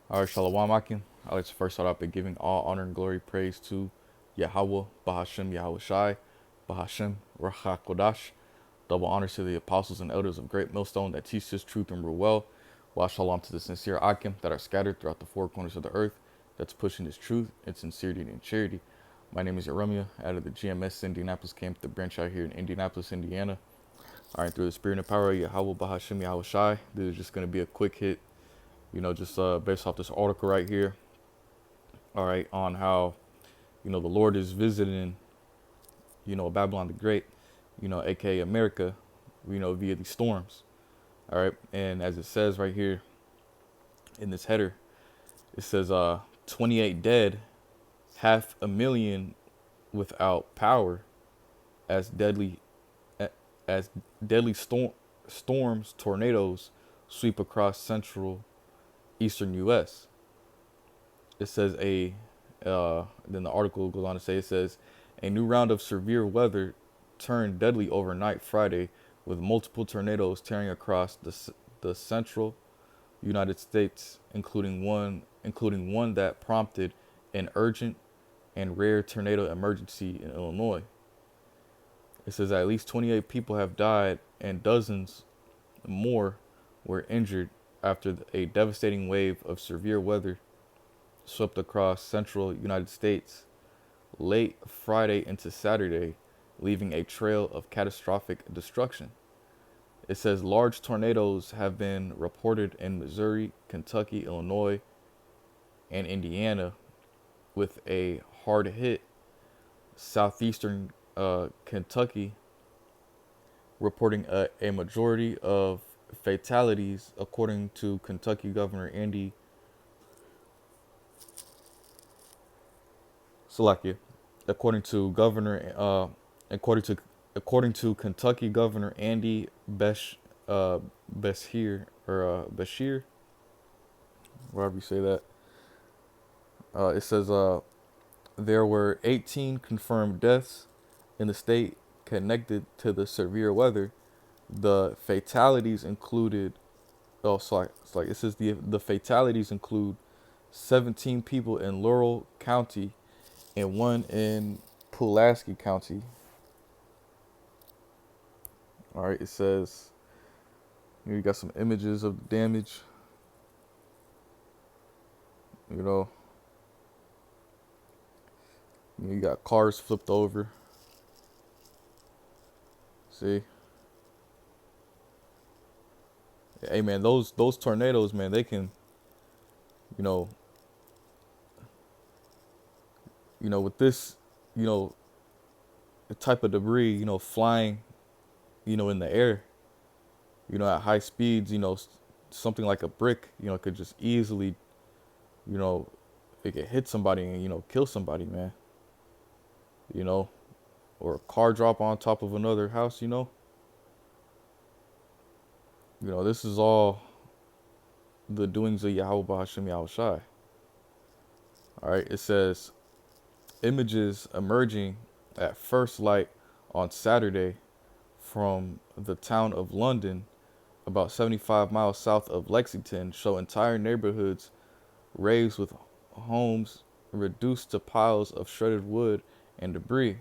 All right, Shalom Akim. I'd like to first start out by giving all honor and glory praise to Yahweh, Bahashem, Yahweh Shai, Bahashem, Ruach HaKodash. Double honors to the apostles and elders of Great Millstone that teach this truth and rule well. While shalom to the sincere Akim that are scattered throughout the four corners of the earth that's pushing this truth in sincerity and charity. My name is Yeremia, out of the GMS Indianapolis camp, the branch out here in Indianapolis, Indiana. All right, through the spirit and power of Yahweh, Bahashem, Yahweh Shai, this is just going to be a quick hit, just based off this article right here. All right, on how, the Lord is visiting, Babylon the Great, aka America, via these storms. All right, and as it says right here in this header, it says 28 dead, half a million without power, as deadly as deadly storms, tornadoes sweep across central eastern U.S. It says then the article goes on to say, it says a new round of severe weather turned deadly overnight Friday, with multiple tornadoes tearing across the central United States, including one that prompted an urgent and rare tornado emergency in Illinois. It says at least 28 people have died and dozens more were injured after a devastating wave of severe weather swept across central United States late Friday into Saturday, leaving a trail of catastrophic destruction. It says large tornadoes have been reported in Missouri, Kentucky, Illinois, and Indiana, with a hard hit southeastern Kentucky reporting a majority of fatalities, according to Kentucky Governor Andy Salakia. According to Governor, according to according to Kentucky Governor Andy Beshear, Bashir, whatever you say that. It says there were 18 confirmed deaths in the state connected to the severe weather. The fatalities included, it says the fatalities include 17 people in Laurel County and one in Pulaski County. All right, it says you got some images of the damage. You know, you got cars flipped over. See, hey man, those tornadoes, man, they can, you know, with this, you know, the type of debris, flying, in the air, at high speeds, something like a brick, could just easily, you know, it could hit somebody and, kill somebody, man. You know, or a car drop on top of another house, this is all the doings of Yahweh Bahashem Yahweh Shai. All right, it says images emerging at first light on Saturday from the town of London, about 75 miles south of Lexington, show entire neighborhoods razed with homes reduced to piles of shredded wood and debris,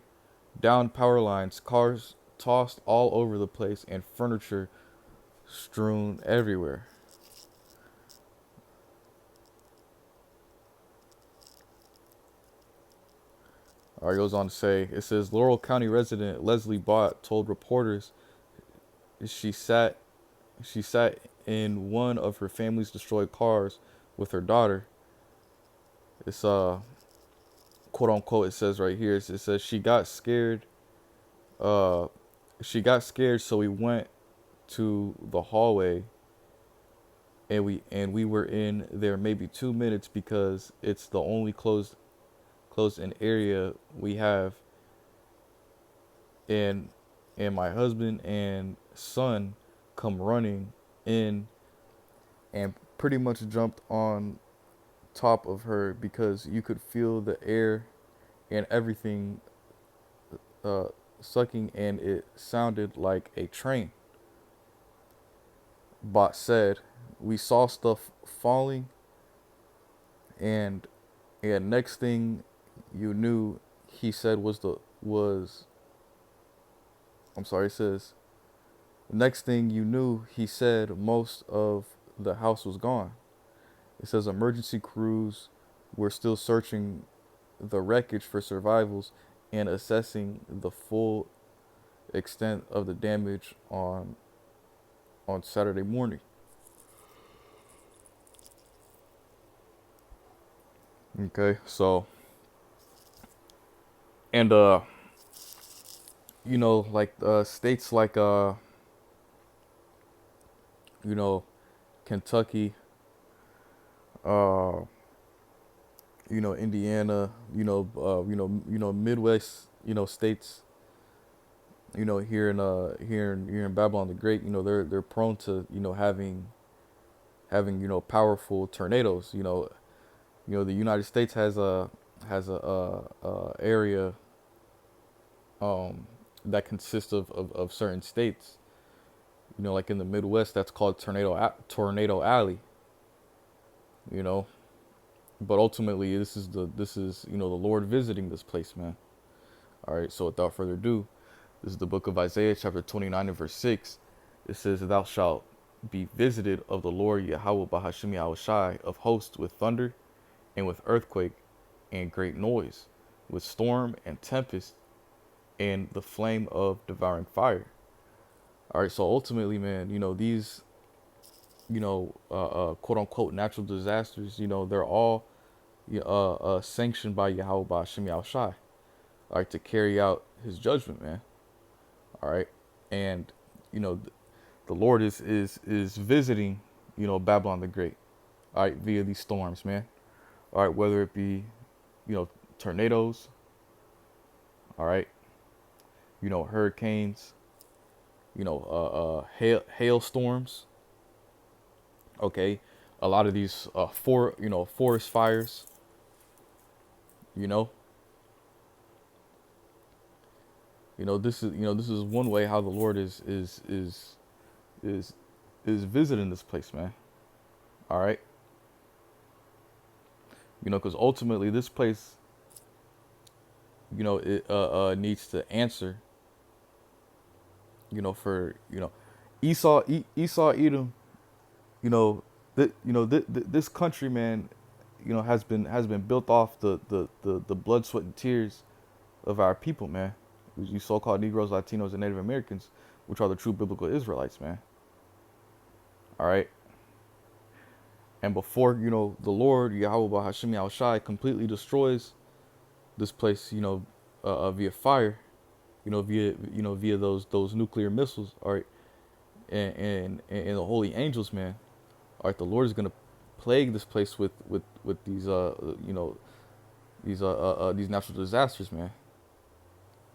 downed power lines, cars tossed all over the place, and furniture strewn everywhere. All right, goes on to say, it says Laurel County resident Leslie Bott told reporters she sat she sat in one of her family's destroyed cars with her daughter. It's quote unquote, it says right here, it says uh she got scared, so we went to the hallway, and we were in there maybe 2 minutes because it's the only closed in area we have, and my husband and son come running in and pretty much jumped on top of her because you could feel the air and everything uh, sucking, and it sounded like a train. Bot said, we saw stuff falling And next thing you knew, he said was I'm sorry, it says next thing you knew, he said most of the house was gone. It says emergency crews were still searching the wreckage for survivals and assessing the full extent of the damage on Saturday morning. Okay, so and like states like you know Kentucky, uh Indiana, Midwest, states, here in Babylon the Great, they're prone to, having powerful tornadoes. The United States has a area um that consists of certain states. Like in the Midwest, that's called Tornado Alley. You know, but ultimately, this is the Lord visiting this place, man. All right. So without further ado, this is the book of Isaiah, chapter 29 and verse 6. It says, "Thou shalt be visited of the Lord Yahweh Bahashim Yahushai of hosts with thunder and with earthquake and great noise, with storm and tempest and the flame of devouring fire." All right, so ultimately, man, these, quote unquote natural disasters, they're all sanctioned by Yahweh Ba'ashim Yahushai, all right, to carry out his judgment, man. All right, and you know the Lord is visiting, Babylon the Great, all right, via these storms, man. All right, whether it be, tornadoes, all right, hurricanes, hailstorms. Okay, a lot of these forest fires. You know, this is one way how the Lord is visiting this place, man. All right, because ultimately this place, it needs to answer, for Esau, Edom, this country, man, has been built off the blood, sweat, and tears of our people, man. You so-called Negroes, Latinos, and Native Americans, which are the true biblical Israelites, man. All right. And before, the Lord, Yahweh Bahashim Yahushai, completely destroys this place, via fire, via those nuclear missiles, all right, and the holy angels, man. All right, the Lord is gonna plague this place with these these natural disasters, man.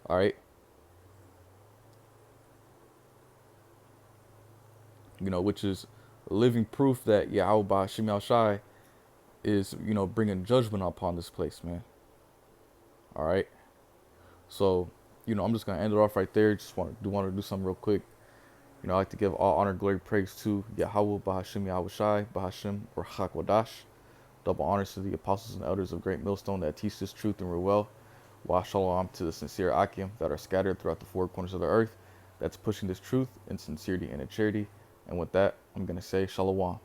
All right, which is living proof that Yahweh Ba'ashim Yahushai is, bringing judgment upon this place, man. All right. So, I'm just gonna end it off right there. Just want to do something real quick. I like to give all honor, glory, praise to Yahweh Bahashim Yahushai, Bahashim or Chakwadash. Double honors to the apostles and elders of Great Millstone that teach this truth and real well. Wa shalom to the sincere Akim that are scattered throughout the four corners of the earth, that's pushing this truth in sincerity and in charity. And with that, I'm gonna say shalom.